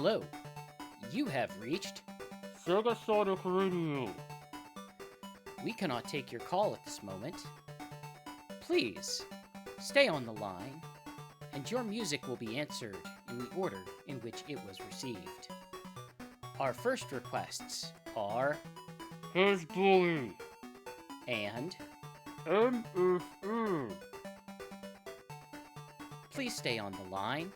Hello, you have reached SEGASonic Radio. We cannot take your call at this moment. Please, stay on the line, and your music will be answered in the order in which it was received. Our first requests are His Bully. and MFM. please stay on the line.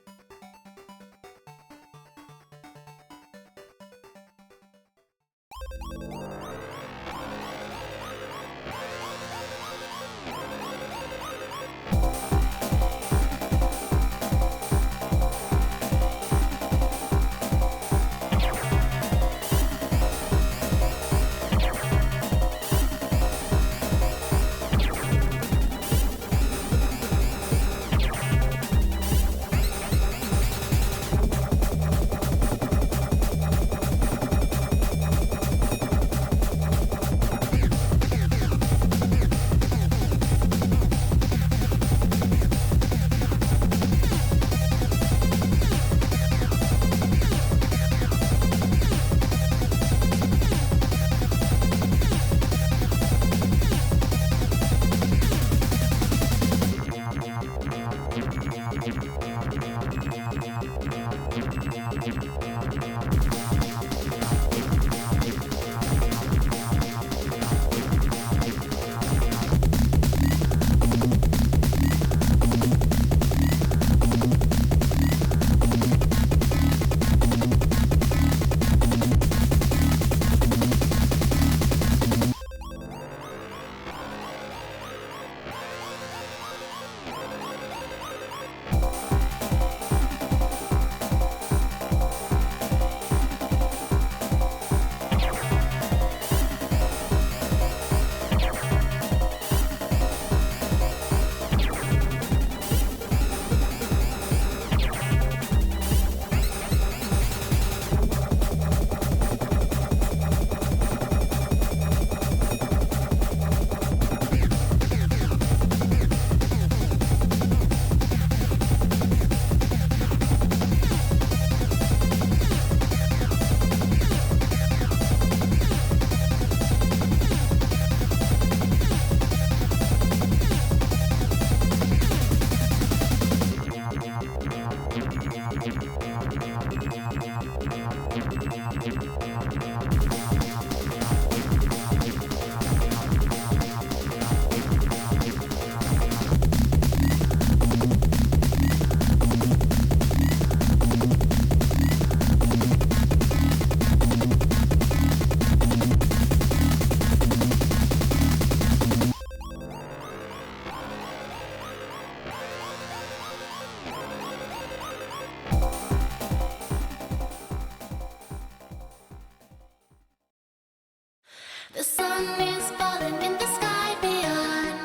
sun is falling in the sky beyond.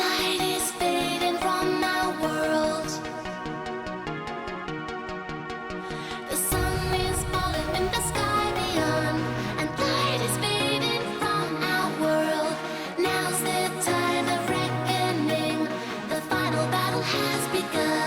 Light is fading from our world. The sun is falling in the sky beyond, and light is fading from our world. Now's the time of reckoning. The final battle has begun.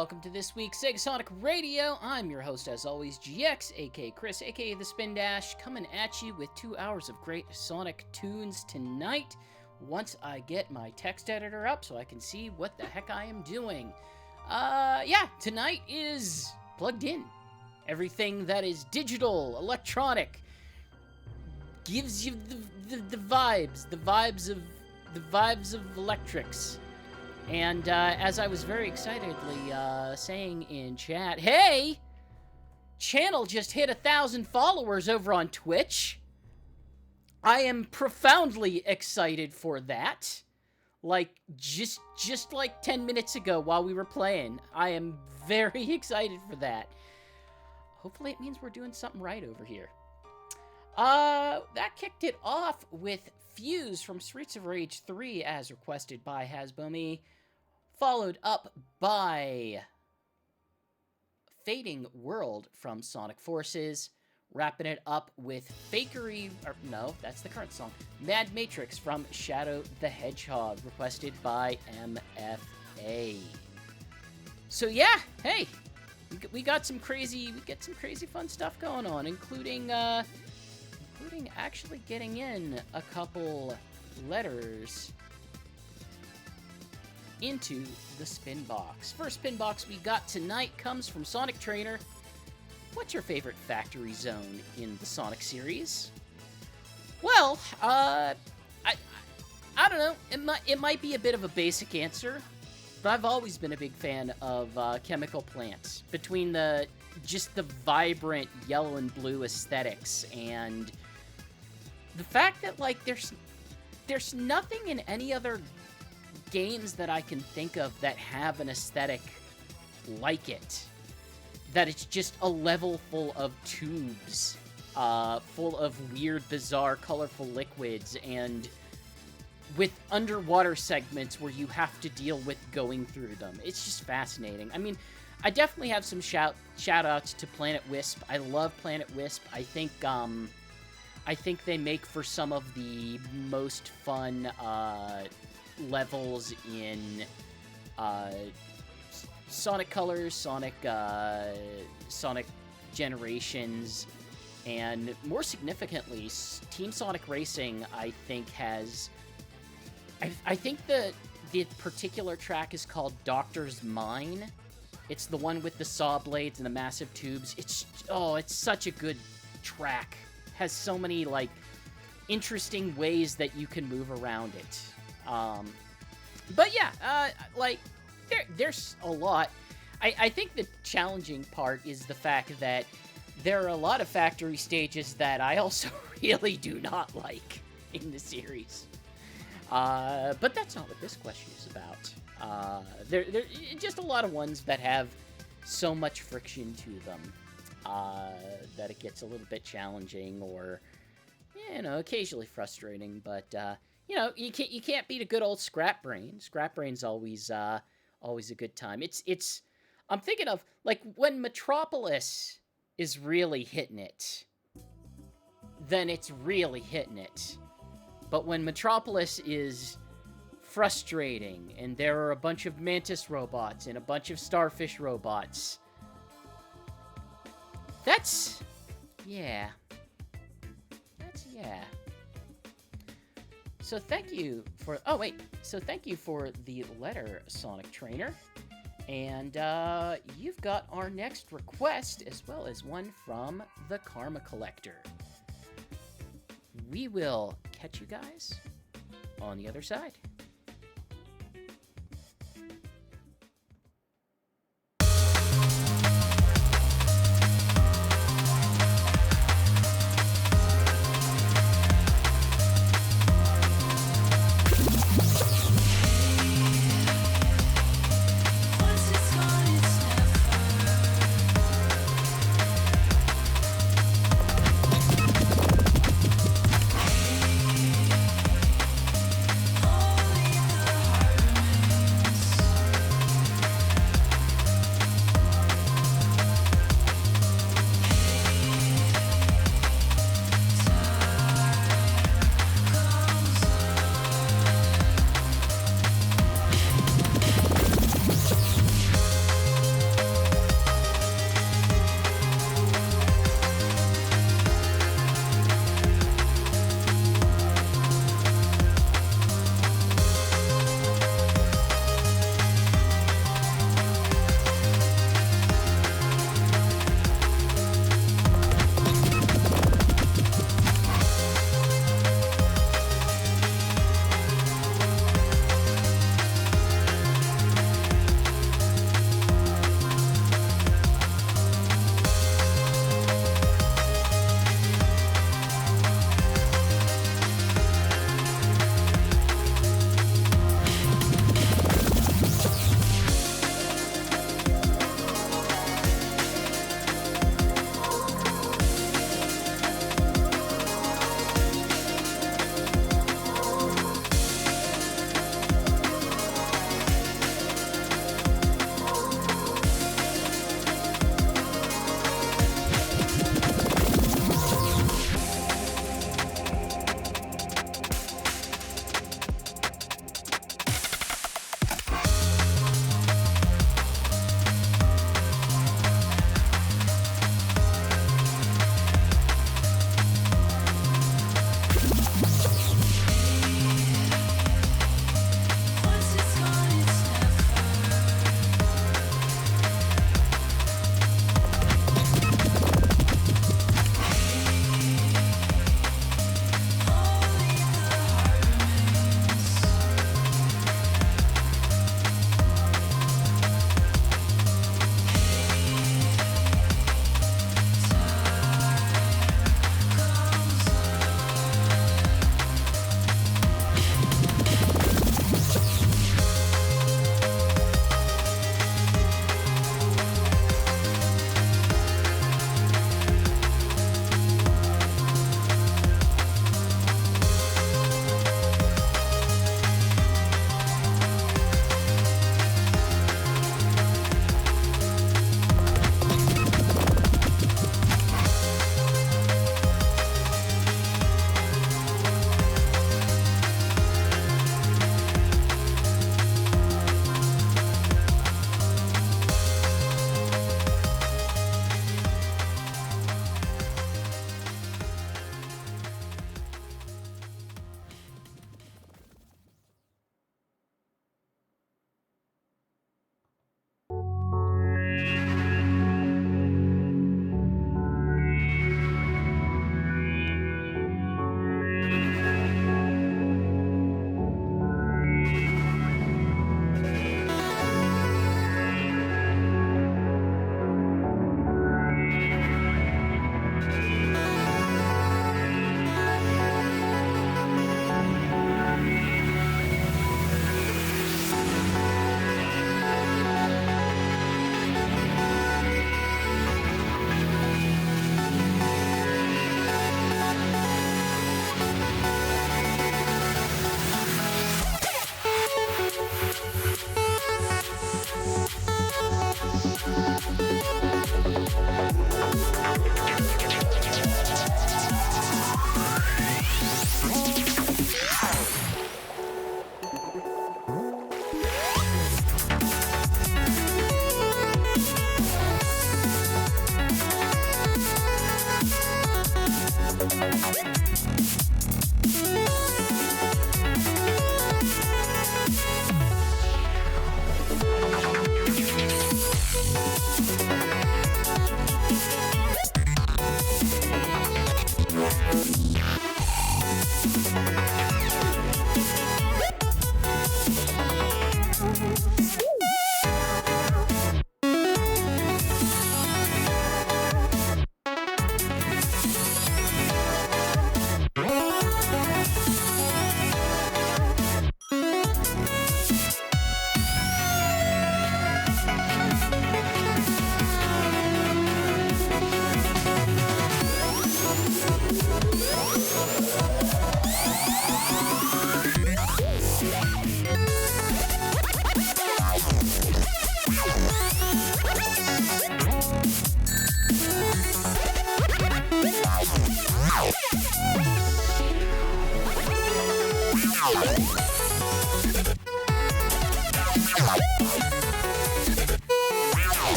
welcome to this week's SEGASonic Radio. I'm your host, as always, GX, aka Chris, aka The Spin Dash, coming at you with 2 hours of great Sonic tunes tonight, once I get my text editor up so I can see what the heck I am doing. Tonight is plugged in. Everything that is digital, electronic, gives you the vibes of electrics. And as I was very excitedly saying in chat, hey, channel just hit 1,000 followers over on Twitch. I am profoundly excited for that. Like, just like 10 minutes ago while we were playing, I am very excited for that. Hopefully it means we're doing something right over here. That kicked it off with Fuse from Streets of Rage 3, as requested by Hasbomi, followed up by Fading World from Sonic Forces, wrapping it up with that's the current song, Mad Matrix from Shadow the Hedgehog, requested by MFA. So yeah, hey, we got some crazy fun stuff going on, including actually getting in a couple letters into the Spinbox. First Spinbox we got tonight comes from Sonic Trainer. What's your favorite factory zone in the Sonic series? Well, I don't know. It might be a bit of a basic answer, but I've always been a big fan of chemical plants. Between just the vibrant yellow and blue aesthetics, and the fact that, like, there's nothing in any other games that I can think of that have an aesthetic like it. That it's just a level full of tubes, full of weird, bizarre, colorful liquids, and with underwater segments where you have to deal with going through them. It's just fascinating. I mean, I definitely have some shout-outs to Planet Wisp. I love Planet Wisp. I think they make for some of the most fun levels in Sonic Colors, Sonic Generations, and more significantly, Team Sonic Racing, I think, has... I think the particular track is called Doctor's Mine. It's the one with the saw blades and the massive tubes. It's such a good track. Has so many, like, interesting ways that you can move around it. But yeah, there's a lot. I think the challenging part is the fact that there are a lot of factory stages that I also really do not like in the series. But that's not what this question is about. There just a lot of ones that have so much friction to them that it gets a little bit challenging, or, occasionally frustrating. But you can't beat a good old Scrap Brain. Scrap Brain's always a good time. I'm thinking of, like, when Metropolis is really hitting it, then it's really hitting it. But when Metropolis is frustrating, and there are a bunch of Mantis robots and a bunch of Starfish robots, that's yeah. So thank you for the letter, Sonic Trainer. And you've got our next request, as well as one from the Karma Collector. We will catch you guys on the other side. Oh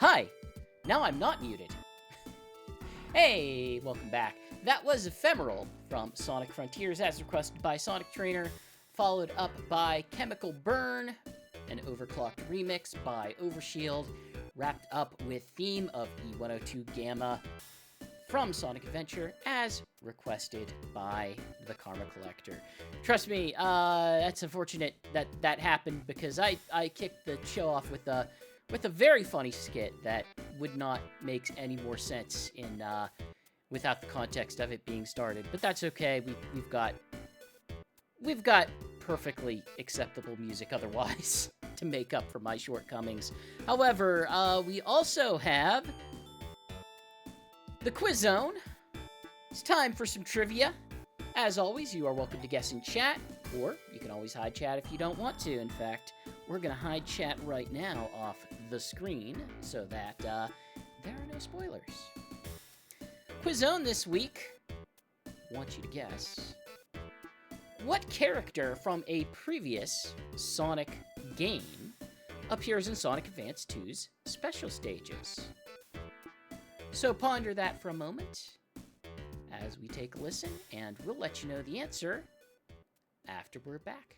Hi! Now I'm not muted. Hey, welcome back. That was Ephemeral from Sonic Frontiers as requested by Sonic Trainer, followed up by Chemical Burn, an overclocked remix by Overshield, wrapped up with theme of E102 Gamma from Sonic Adventure as requested by the Karma Collector. Trust me, that's unfortunate that that happened because I kicked the show off with a very funny skit that would not make any more sense in without the context of it being started. But that's okay. We've got perfectly acceptable music otherwise to make up for my shortcomings. However, we also have the Quiz Zone. It's time for some trivia. As always, you are welcome to guess in chat, or you can always hide chat if you don't want to. In fact, we're going to hide chat right now off the screen so that there are no spoilers. Quiz Zone this week, I want you to guess, what character from a previous Sonic game appears in Sonic Advance 2's special stages? So ponder that for a moment as we take a listen, and we'll let you know the answer after we're back.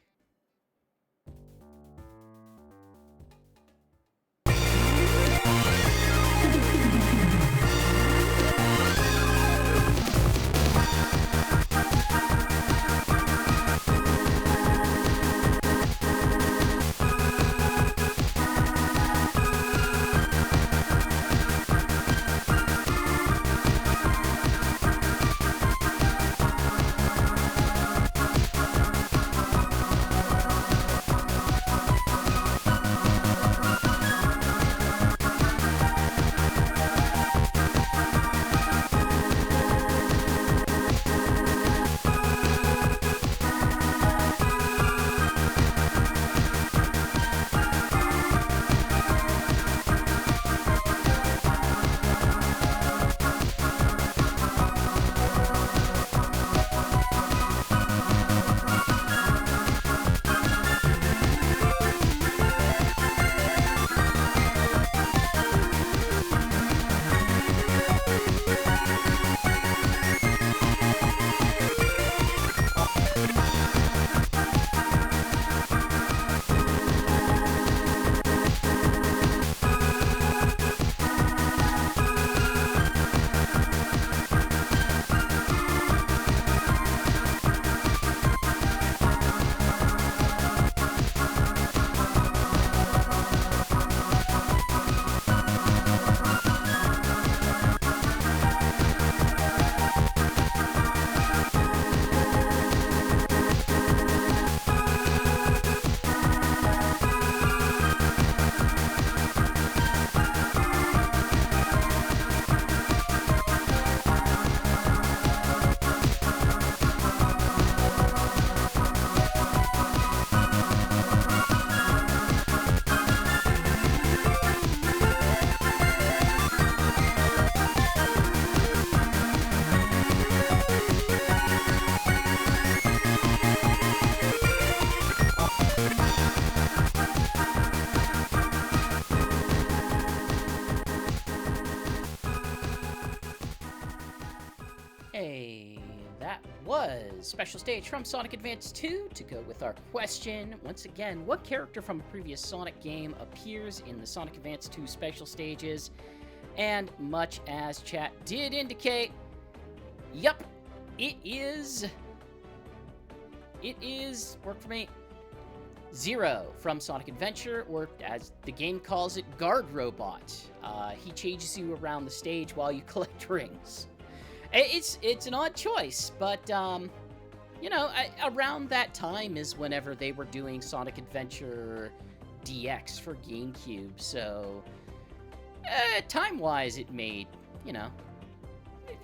Hey, that was special stage from Sonic Advance 2 to go with our question. Once again, what character from a previous Sonic game appears in the Sonic Advance 2 special stages? And much as chat did indicate, yup, it is, work for me, Zero from Sonic Adventure, or as the game calls it, Guard Robot. He chases you around the stage while you collect rings. It's an odd choice, but, you know, around that time is whenever they were doing Sonic Adventure DX for GameCube, so time-wise it made, you know,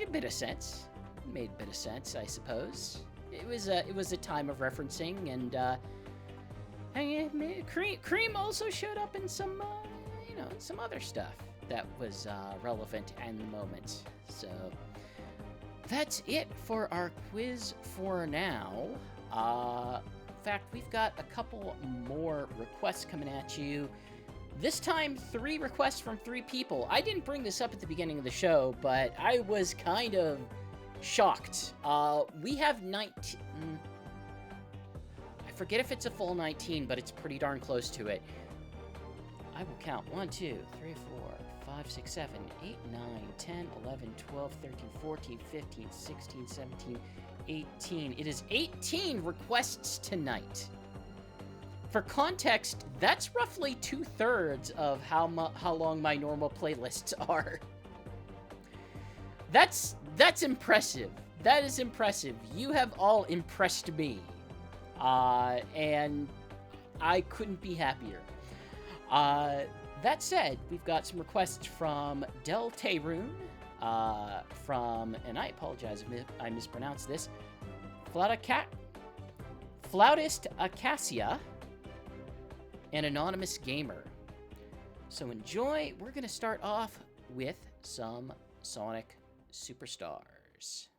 a bit of sense. It made a bit of sense, I suppose. It was a time of referencing, and Cream also showed up in some, you know, some other stuff that was relevant in the moment. So that's it for our quiz for now. In fact, we've got a couple more requests coming at you. This time, 3 requests from 3 people. I didn't bring this up at the beginning of the show, but I was kind of shocked. We have 19... I forget if it's a full 19, but it's pretty darn close to it. I will count. 1, 2, 3, 4, 5, 6, 7, 8, 9, 10, 11, 12, 13, 14, 15, 16, 17, 18. It is 18 requests tonight. For context, that's roughly 2/3 of how long my normal playlists are. That's impressive. That is impressive. You have all impressed me. And I couldn't be happier. That said, we've got some requests from Del Tayrun, from, and I apologize if I mispronounced this, Flautist Acacia, and Anonymous Gamer. So enjoy. We're going to start off with some Sonic Superstars.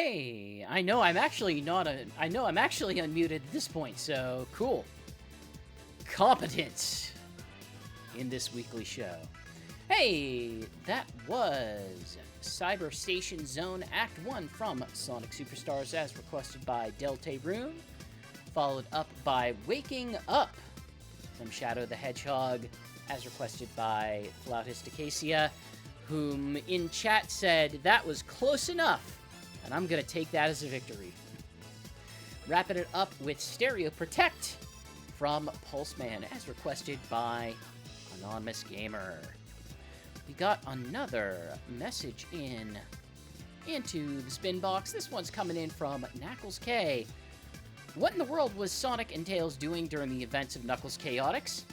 Hey, I know I'm actually unmuted at this point, so cool. Competence in this weekly show. Hey, that was Cyber Station Zone Act 1 from Sonic Superstars as requested by Delta Rune, followed up by Waking Up from Shadow the Hedgehog as requested by Flautist Acacia, whom in chat said that was close enough, and I'm gonna take that as a victory. Wrapping it up with Stereo Protect from Pulseman as requested by Anonymous Gamer. We got another message into the Spinbox. This one's coming in from Knuckles K. What in the world was Sonic and Tails doing during the events of Knuckles Chaotix?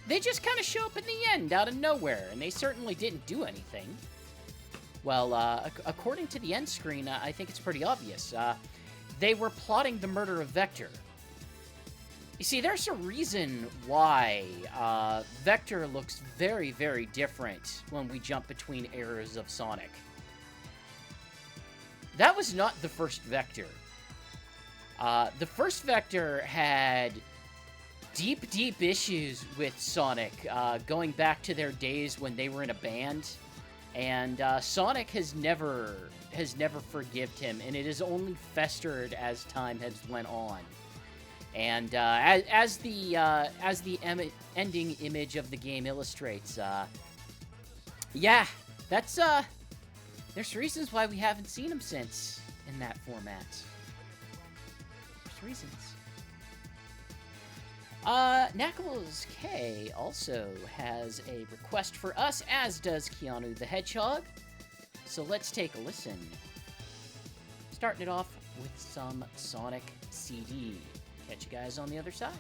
They just kind of show up in the end out of nowhere, and they certainly didn't do anything. Well, according to the end screen, I think it's pretty obvious. They were plotting the murder of Vector. You see, there's a reason why Vector looks very, very different when we jump between eras of Sonic. That was not the first Vector. The first Vector had deep, deep issues with Sonic, going back to their days when they were in a band. And Sonic has never forgived him, and it has only festered as time has went on. And as the ending image of the game illustrates, yeah, that's there's reasons why we haven't seen him since in that format. There's reasons. Knuckles K also has a request for us, as does Keanu the Hedgehog. So let's take a listen. Starting it off with some Sonic CD. Catch you guys on the other side.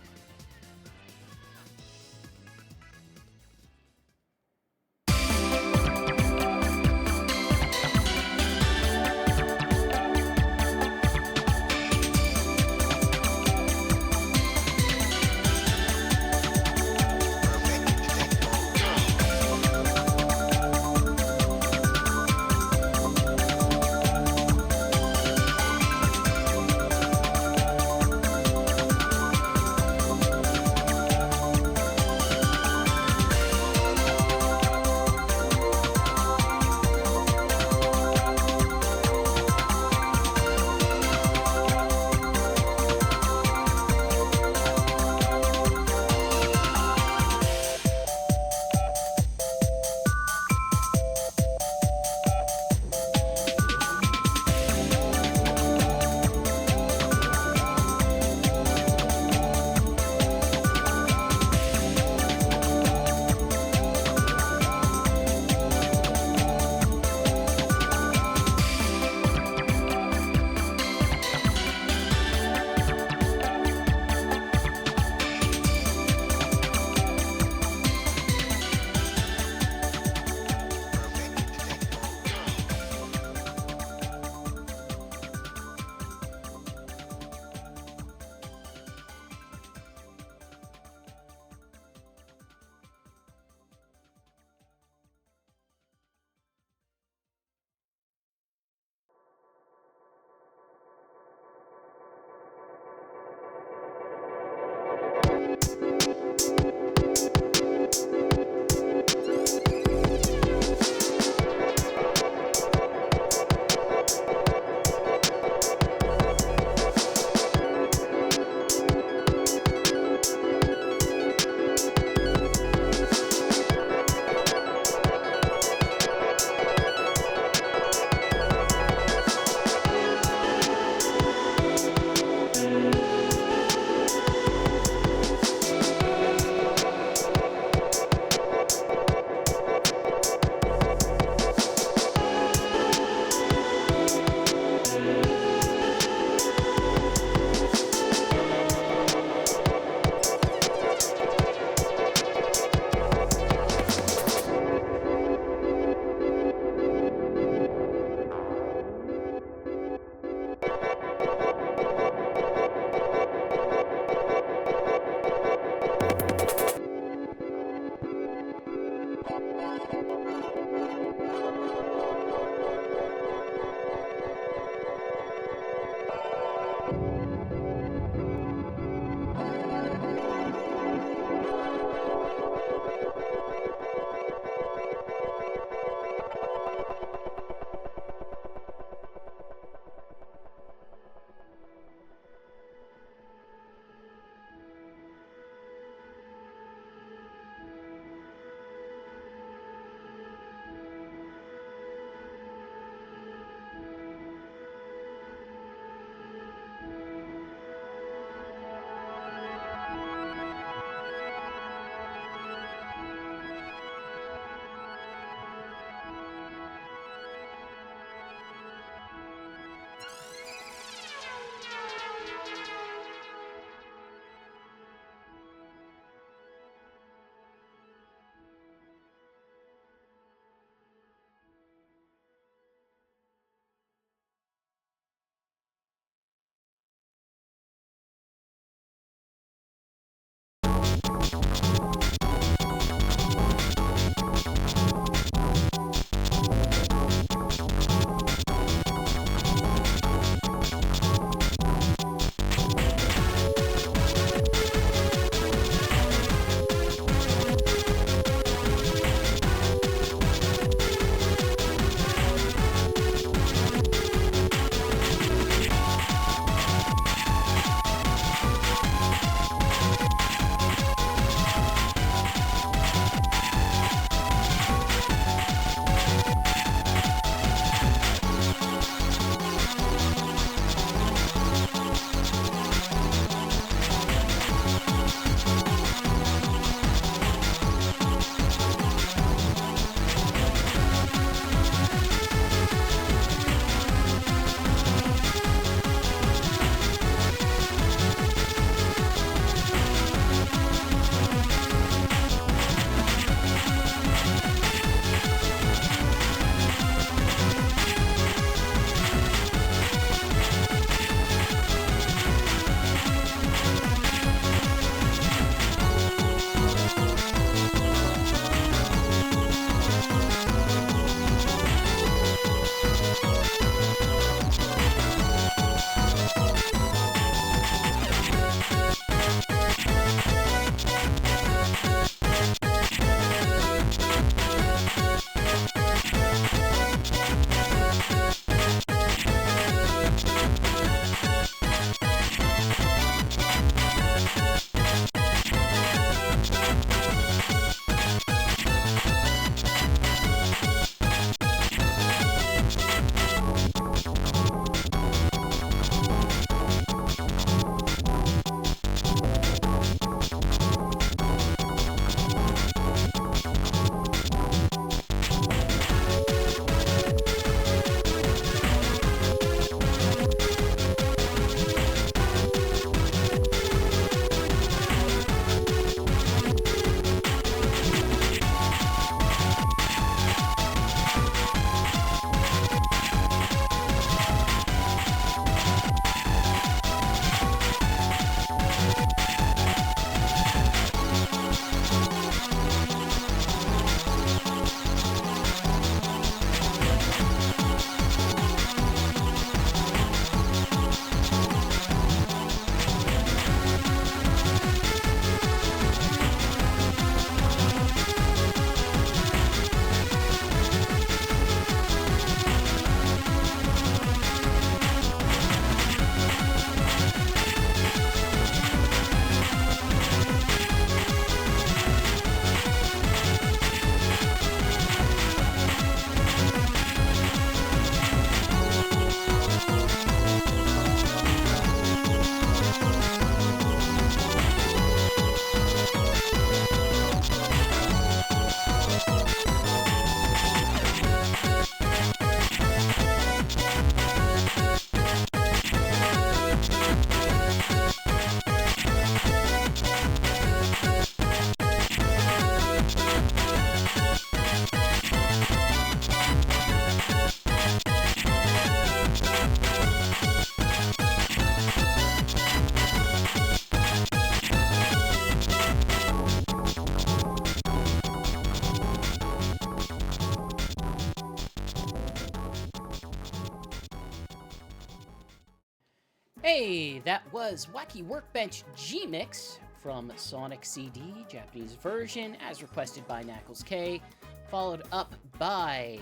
Hey, that was Wacky Workbench G-Mix from Sonic CD, Japanese version, as requested by Knuckles K, followed up by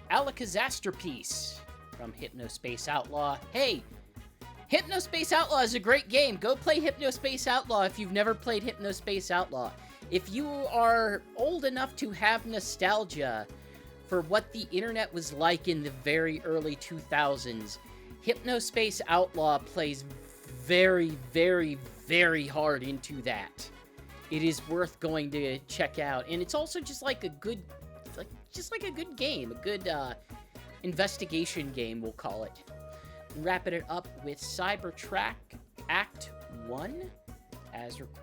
Alakazasterpiece from Hypnospace Outlaw. Hey, Hypnospace Outlaw is a great game. Go play Hypnospace Outlaw if you've never played Hypnospace Outlaw. If you are old enough to have nostalgia for what the internet was like in the very early 2000s, Hypnospace Outlaw plays very, very, very hard into that. It is worth going to check out, and it's also just like a good, a good game, a good investigation game, we'll call it. Wrapping it up with Cybertrack Act 1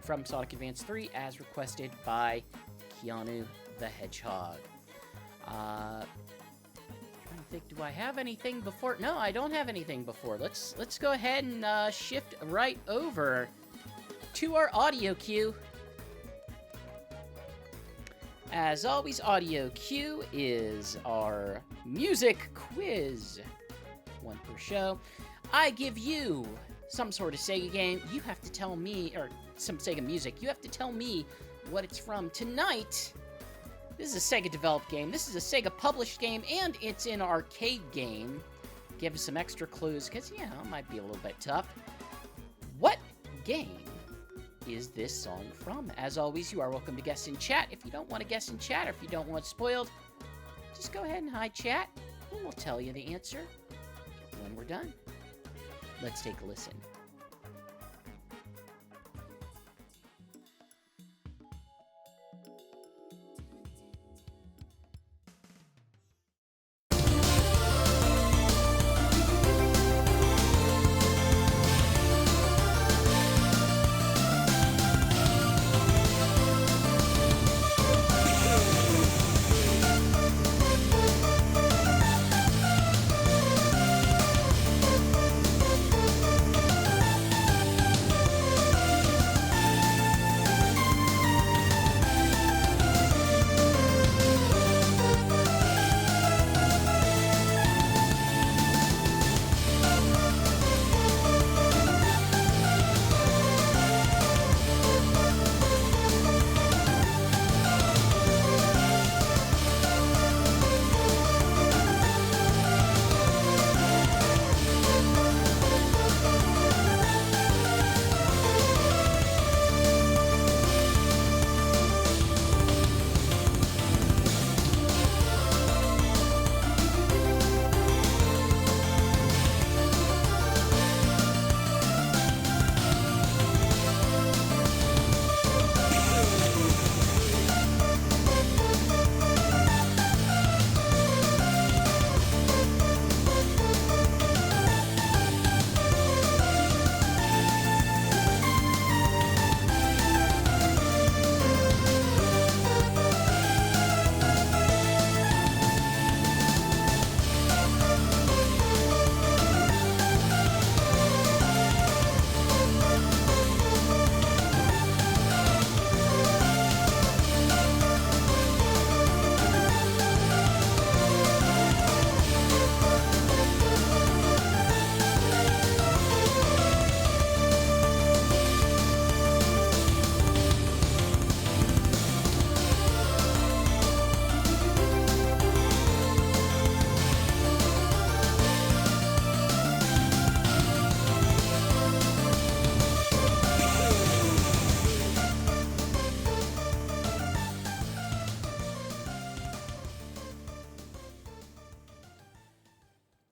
from Sonic Advance 3, as requested by Keanu the Hedgehog. Trying to think, do I have anything before? No, I don't have anything before. Let's go ahead and shift right over to our audio cue. As always, audio cue is our music quiz. One per show. I give you some sort of Sega game. You have to tell me, or some Sega music. You have to tell me what it's from. Tonight, this is a Sega developed game. This is a Sega published game, and it's an arcade game. Give us some extra clues, because, it might be a little bit tough. What game is this song from? As always, you are welcome to guess in chat. If you don't want to guess in chat, or if you don't want it spoiled, just go ahead and hide chat, and we'll tell you the answer when we're done. Let's take a listen.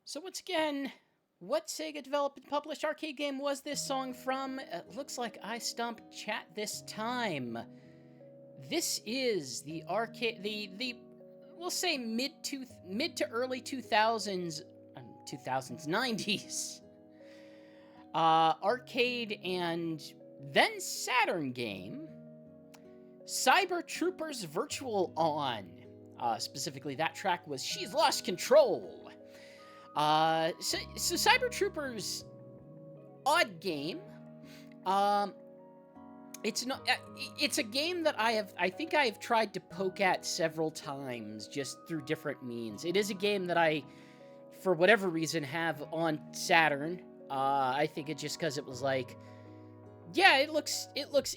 So once again, what Sega developed and published arcade game was this song from? It looks like I stumped chat this time. This is the arcade, we'll say mid to early 2000s, 90s. Arcade and then Saturn game, Cyber Troopers Virtual On. Specifically, that track was She's Lost Control. So Cyber Troopers, odd game. It's a game that I think I have tried to poke at several times, just through different means. It is a game that I, for whatever reason, have on Saturn, I think it's just because it was like, yeah, it looks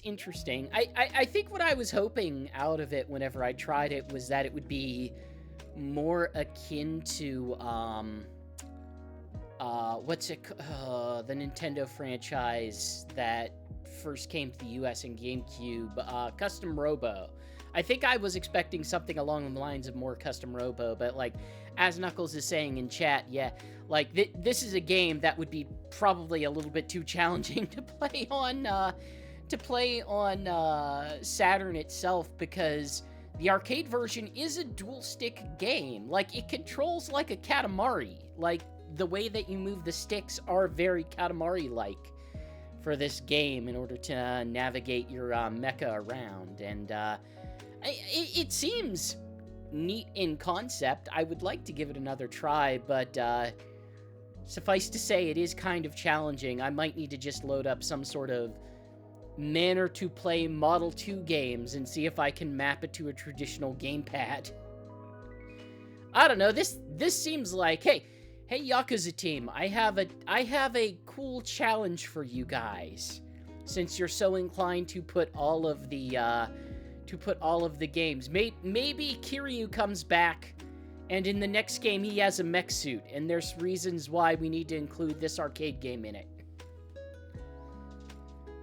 interesting. I think what I was hoping out of it whenever I tried it was that it would be more akin to the Nintendo franchise that first came to the US in GameCube, Custom Robo. I think I was expecting something along the lines of more Custom Robo, but like as Knuckles is saying in chat, yeah, like this is a game that would be probably a little bit too challenging to play on Saturn itself, because the arcade version is a dual stick game. Like, it controls like a Katamari. Like, the way that you move the sticks are very Katamari-like for this game in order to navigate your mecha around. And it seems neat in concept. I would like to give it another try, but suffice to say, it is kind of challenging. I might need to just load up some sort of manner to play Model 2 games and see if I can map it to a traditional gamepad. I don't know, this seems like, hey Yakuza team, I have a cool challenge for you guys. Since you're so inclined to put all of the games. Maybe Kiryu comes back and in the next game he has a mech suit, and there's reasons why we need to include this arcade game in it.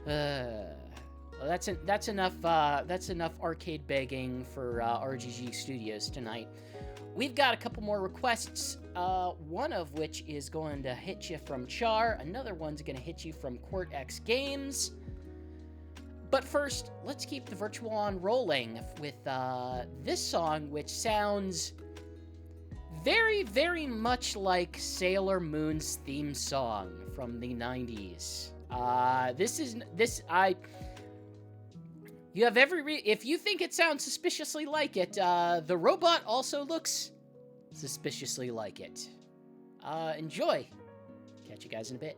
Well, that's enough arcade begging for RGG Studios tonight. We've got a couple more requests, one of which is going to hit you from Char, another one's going to hit you from Cortex Games. But first, let's keep the virtual on rolling with this song, which sounds very, very much like Sailor Moon's theme song from the 90s. You have if you think it sounds suspiciously like it, the robot also looks suspiciously like it. Enjoy. Catch you guys in a bit.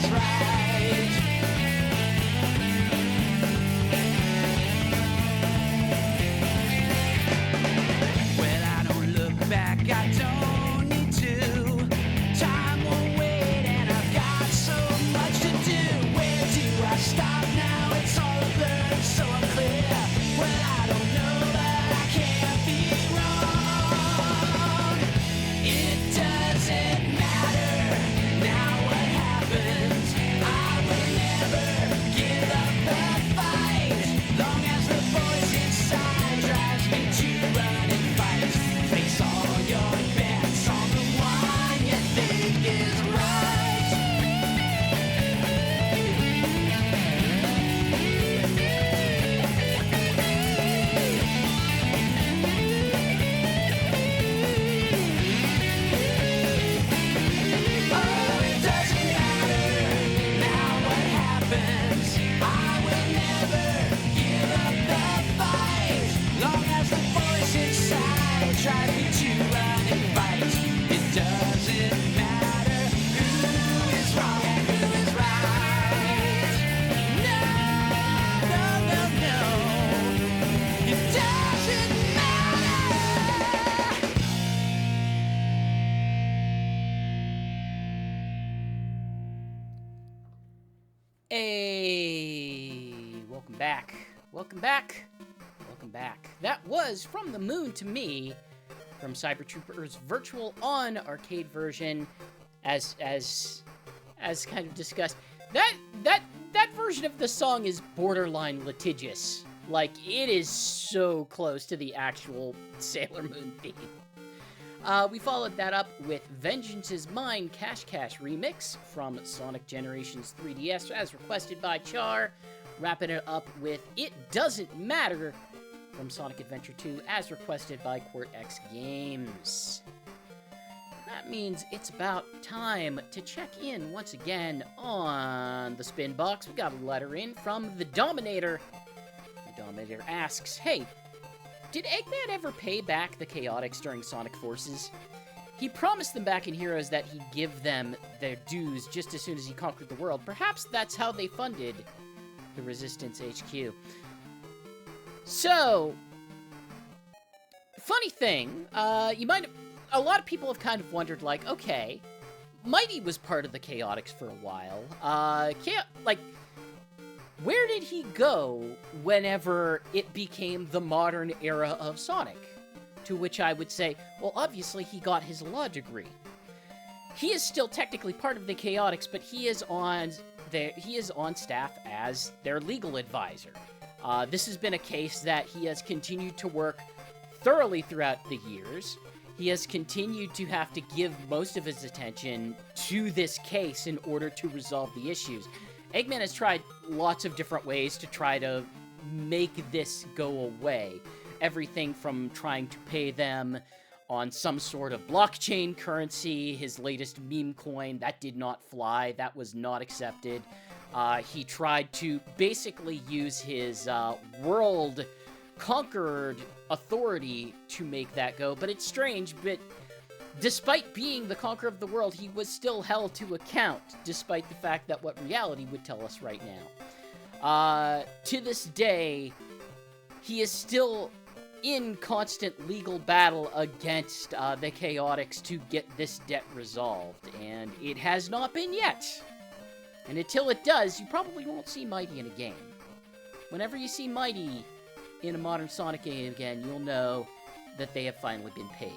is right. Well, I don't look back, I don't need to. Time will wait, and I've got so much to do. Where do I stop now? It's all a blur, it's so unclear. Well, I don't know, but I can't be wrong. It doesn't matter now what happens. I will never give up the fight. Long as the voice inside drives me to run and fight. Face all your bets on the one you think is right. Oh, it doesn't matter now what happens. I will never give up the fight. Long as the voice inside drives me to run and fight. It doesn't matter who is wrong and who is right. No, no, no, no. It doesn't matter. Hey, welcome back. Welcome back. Welcome back. That was From the Moon to Me from Cyber Troopers Virtual On arcade version, as kind of discussed. That version of the song is borderline litigious. Like, it is so close to the actual Sailor Moon theme. We followed that up with Vengeance is Mine Cash Cash remix from Sonic Generations 3DS as requested by Char. Wrapping it up with It Doesn't Matter from Sonic Adventure 2 as requested by QuartX Games. That means it's about time to check in once again on the Spinbox. We got a letter in from the Dominator. The Dominator asks, hey, did Eggman ever pay back the Chaotix during Sonic Forces? He promised them back in Heroes that he'd give them their dues just as soon as he conquered the world. Perhaps that's how they funded the Resistance HQ. So, funny thing, a lot of people have kind of wondered, like, okay, Mighty was part of the Chaotix for a while. Where did he go whenever it became the modern era of Sonic? To which I would say, well, obviously he got his law degree. He is still technically part of the Chaotix, but he is on staff as their legal advisor. This has been a case that he has continued to work thoroughly throughout the years. He has continued to have to give most of his attention to this case in order to resolve the issues. Eggman has tried lots of different ways to try to make this go away. Everything from trying to pay them on some sort of blockchain currency, his latest meme coin, that did not fly, that was not accepted. He tried to basically use his world conquered authority to make that go, but it's strange, but despite being the conqueror of the world, he was still held to account, despite the fact that what reality would tell us right now. To this day, he is still in constant legal battle against the Chaotix to get this debt resolved, and it has not been yet. And until it does, you probably won't see Mighty in a game. Whenever you see Mighty in a modern Sonic game again, you'll know that they have finally been paid.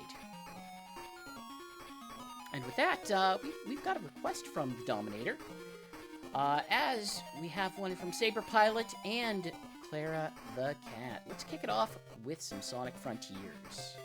And with that, we've got a request from the Dominator, as we have one from Saber Pilot and Clara the Cat. Let's kick it off with some Sonic Frontiers.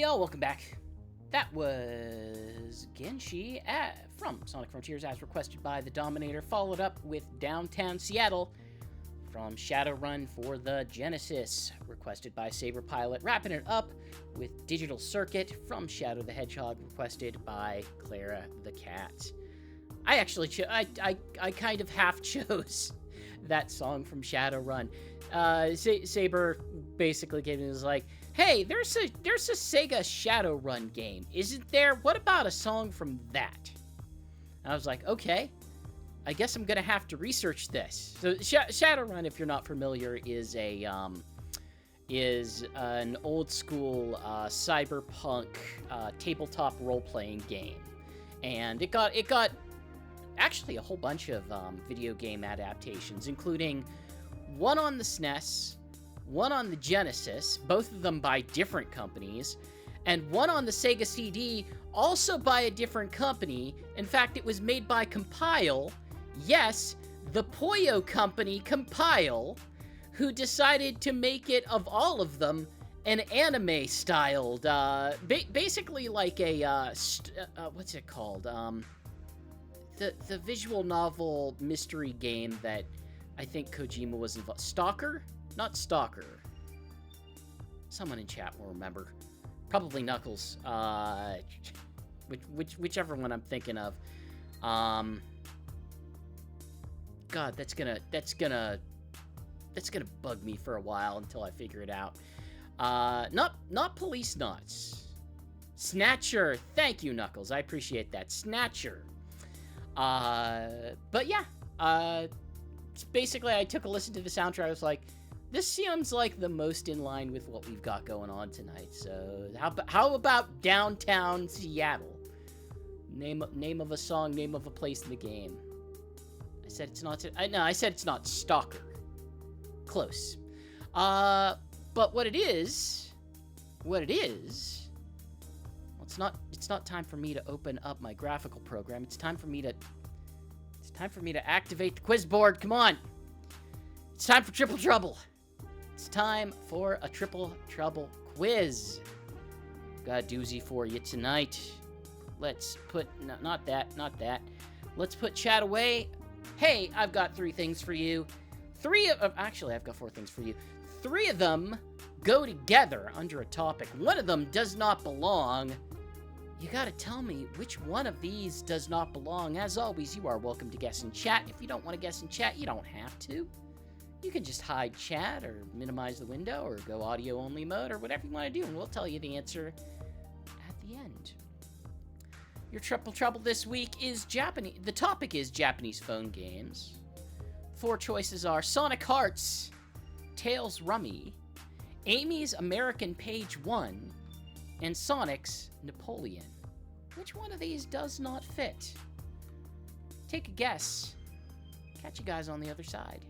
y'all, welcome back. That was Genshi from Sonic Frontiers as requested by the Dominator, followed up with Downtown Seattle from Shadowrun for the Genesis, requested by Saber Pilot, wrapping it up with Digital Circuit from Shadow the Hedgehog, requested by Clara the Cat. I actually I kind of half chose that song from Shadowrun. Saber basically came and was like, "Hey, there's a Sega Shadowrun game, isn't there? What about a song from that?" And I was like, "Okay, I guess I'm gonna have to research this." So Shadowrun, if you're not familiar, is an old school cyberpunk tabletop role-playing game, and it got actually a whole bunch of video game adaptations, including one on the SNES, one on the Genesis, both of them by different companies, and one on the Sega CD, also by a different company. In fact, it was made by Compile. Yes, the Puyo company, Compile, who decided to make it, of all of them, an anime-styled, basically like a, what's it called? The visual novel mystery game that I think Kojima was involved. Stalker? Not Stalker. Someone in chat will remember. Probably Knuckles. Whichever one I'm thinking of. God, that's gonna bug me for a while until I figure it out. Not Police Nuts. Snatcher. Thank you, Knuckles. I appreciate that. Snatcher. But yeah, basically I took a listen to the soundtrack. I was like, this seems like the most in line with what we've got going on tonight. So how about Downtown Seattle? Name of a song, name of a place in the game. I said it's not. I said it's not Stalker. Close. But what it is. Well, it's not time for me to open up my graphical program. It's time for me to activate the quiz board. Come on. It's time for Triple Trouble. It's time for a Triple Trouble quiz. Got a doozy for you tonight. Let's put not that. Let's put chat away. Hey, I've got 3 things for you. Actually, I've got 4 things for you. 3 of them go together under a topic. One of them does not belong. You gotta tell me which one of these does not belong. As always, you are welcome to guess in chat. If you don't want to guess in chat, you don't have to. You can just hide chat or minimize the window or go audio only mode or whatever you want to do, and we'll tell you the answer at the end. Your Triple Trouble this week is Japanese. The topic is Japanese phone games. 4 choices are Sonic Hearts, Tails Rummy, Amy's American Page 1, and Sonic's Napoleon. Which one of these does not fit? Take a guess. Catch you guys on the other side.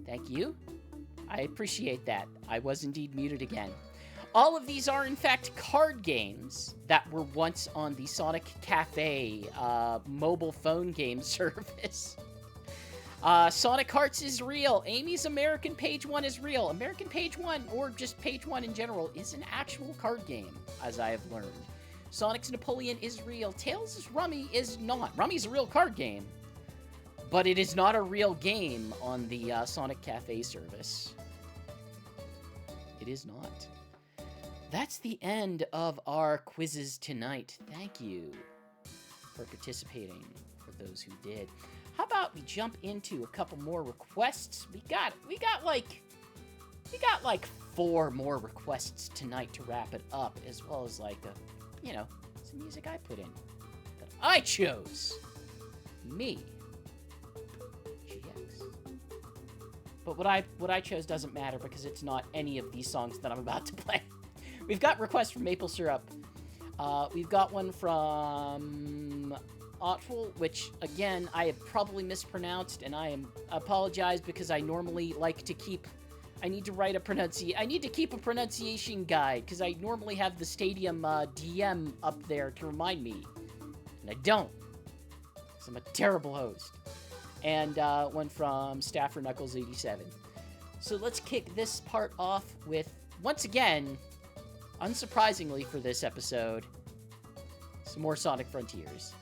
Thank you. I appreciate that. I was indeed muted again. All of these are, in fact, card games that were once on the Sonic Cafe mobile phone game service. Sonic Hearts is real. Amy's American Page 1 is real. American Page 1, or just Page 1 in general, is an actual card game, as I have learned. Sonic's Napoleon is real. Tails' Rummy is not. Rummy's a real card game, but it is not a real game on the Sonic Cafe service. It is not. That's the end of our quizzes tonight. Thank you for participating, for those who did. How about we jump into a couple more requests? We got like 4 more requests tonight to wrap it up, as well as like some music I put in that I chose. Me. GX. But what I chose doesn't matter because it's not any of these songs that I'm about to play. We've got requests from Maple Syrup. We've got one from Otful, which, again, I have probably mispronounced, and I apologize because I normally like to keep... I need to keep a pronunciation guide, because I normally have the Stadium DM up there to remind me. And I don't. Because I'm a terrible host. And one from Staffer Knuckles 87. So let's kick this part off with, once again, unsurprisingly for this episode, some more Sonic Frontiers.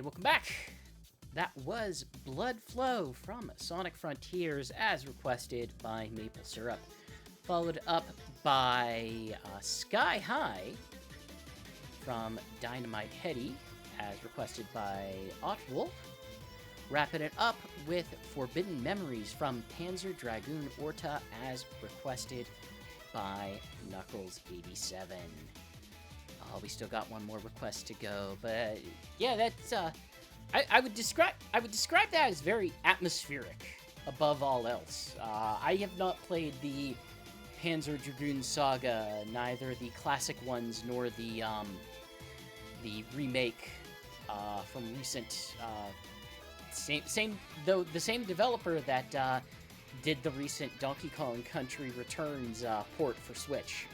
welcome back. That was Blood Flow from Sonic Frontiers as requested by Maple Syrup. Followed up by Sky High from Dynamite Hetty as requested by Otwolf. Wrapping it up with Forbidden Memories from Panzer Dragoon Orta as requested by Knuckles87. Oh, we still got one more request to go, but yeah, that's I would describe that as very atmospheric above all else. I have not played the Panzer Dragoon Saga, neither the classic ones nor the remake from recent the same developer that did the recent Donkey Kong Country Returns port for Switch.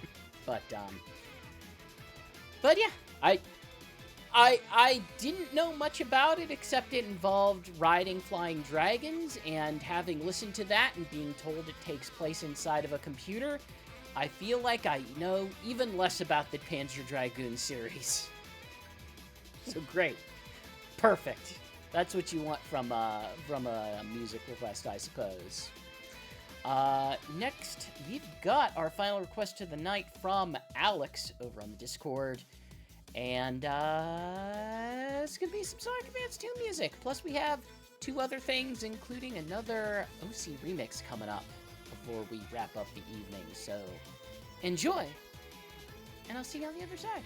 But yeah, I didn't know much about it except it involved riding flying dragons, and having listened to that and being told it takes place inside of a computer, I feel like I know even less about the Panzer Dragoon series. So great. Perfect. That's what you want from a music request, I suppose. Next, we've got our final request of the night from Alex over on the Discord. And it's going to be some Sonic Advance 2 music. Plus, we have two other things, including another OC remix coming up before we wrap up the evening. So, enjoy, and I'll see you on the other side.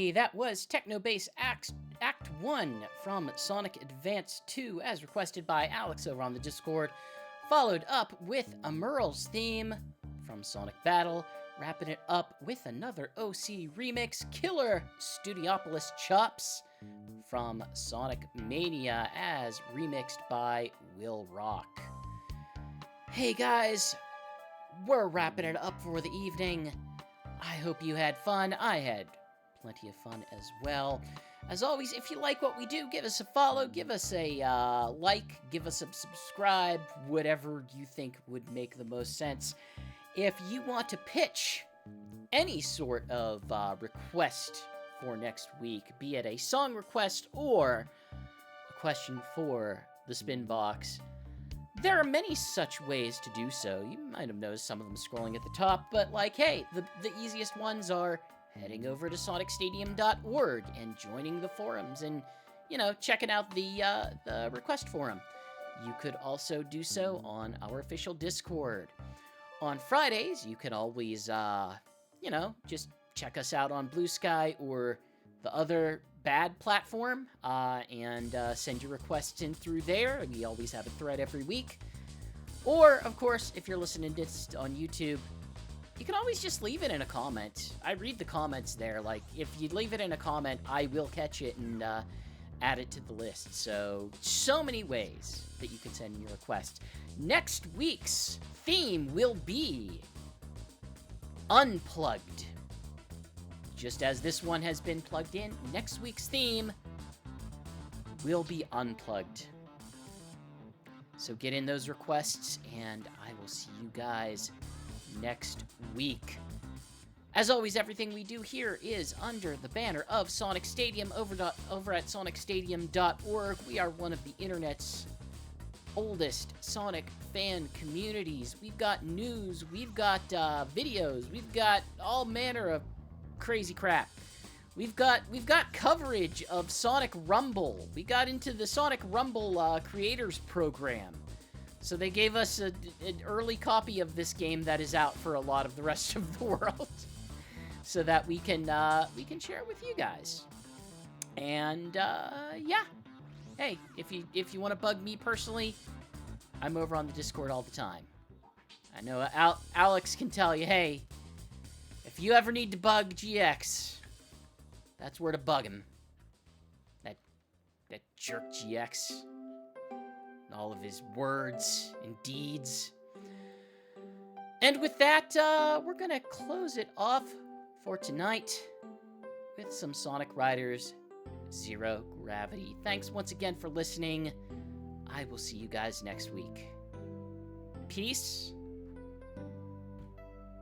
Hey, that was Techno Bass Act 1 from Sonic Advance 2, as requested by Alex over on the Discord, followed up with a Merle's theme from Sonic Battle, wrapping it up with another OC remix, Killer Studiopolis Chops from Sonic Mania, as remixed by Will Rock. Hey guys, we're wrapping it up for the evening. I hope you had fun. I had plenty of fun as well. As always, if you like what we do, give us a follow, give us a like, give us a subscribe, whatever you think would make the most sense. If you want to pitch any sort of request for next week, be it a song request or a question for the Spinbox, there are many such ways to do so. You might have noticed some of them scrolling at the top, but like, hey, the easiest ones are heading over to sonicstadium.org and joining the forums and, you know, checking out the request forum. You could also do so on our official Discord. On Fridays, you can always, you know, just check us out on Blue Sky or the other bad platform and send your requests in through there. We always have a thread every week. Or, of course, if you're listening to this on YouTube, you can always just leave it in a comment. I read the comments there. Like, if you leave it in a comment, I will catch it and add it to the list. So many ways that you can send your request. Next week's theme will be Unplugged. Just as this one has been plugged in, next week's theme will be Unplugged. So get in those requests, and I will see you guys next week. As always, everything we do here is under the banner of Sonic Stadium over at sonicstadium.org. We are one of the internet's oldest Sonic fan communities. We've got news, we've got videos, we've got all manner of crazy crap. We've got coverage of Sonic Rumble. We got into the Sonic Rumble creators program. So they gave us an early copy of this game that is out for a lot of the rest of the world, so that we can share it with you guys. And yeah, hey, if you want to bug me personally, I'm over on the Discord all the time. I know Alex can tell you, hey, if you ever need to bug GX, that's where to bug him. That jerk GX. All of his words and deeds. And with that, we're gonna close it off for tonight with some Sonic Riders Zero Gravity. Thanks once again for listening. I will see you guys next week. Peace,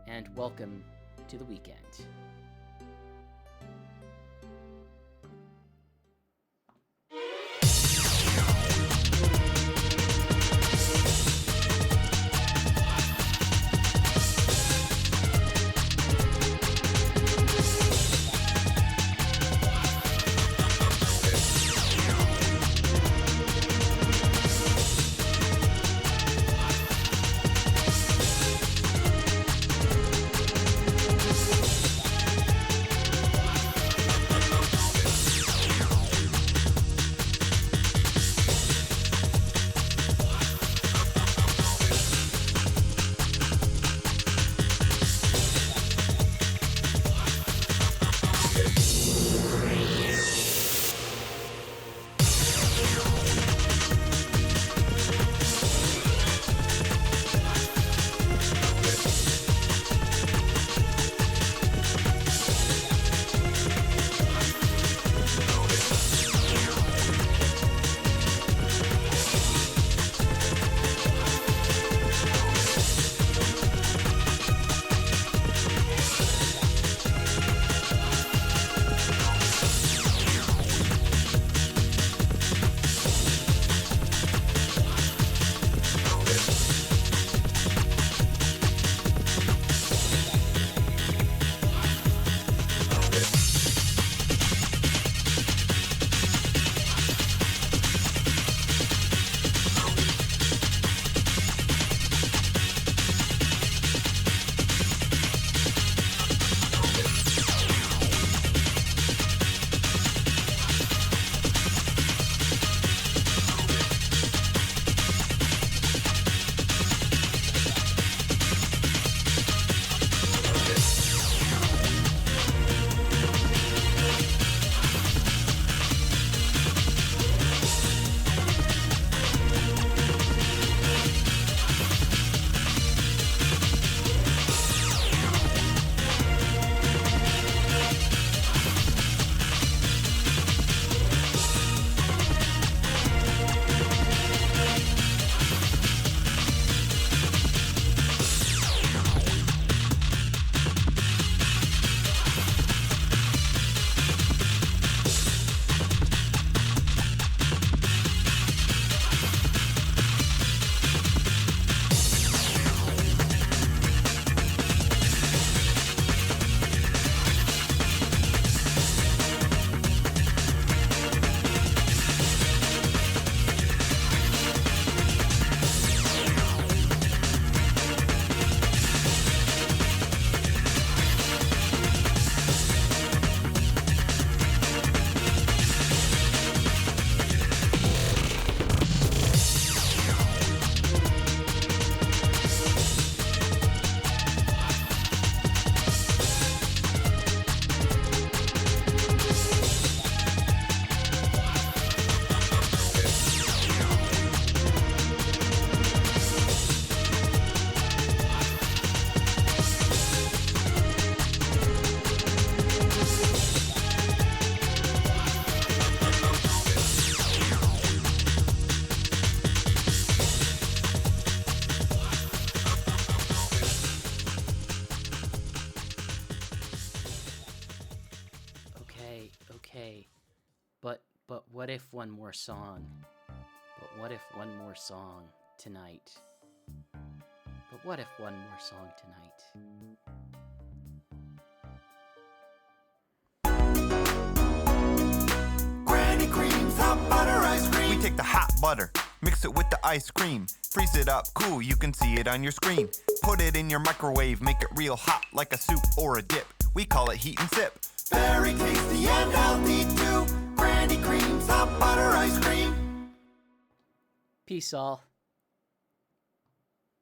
and welcome to the weekend. okay. But what if one more song? But what if one more song tonight? But what if one more song tonight? Granny Cream's hot butter ice cream. We take the hot butter, mix it with the ice cream, freeze it up cool, you can see it on your screen. Put it in your microwave, make it real hot like a soup or a dip. We call it heat and sip. Very tasty and healthy too. Granny Cream's hot butter ice cream. Peace all.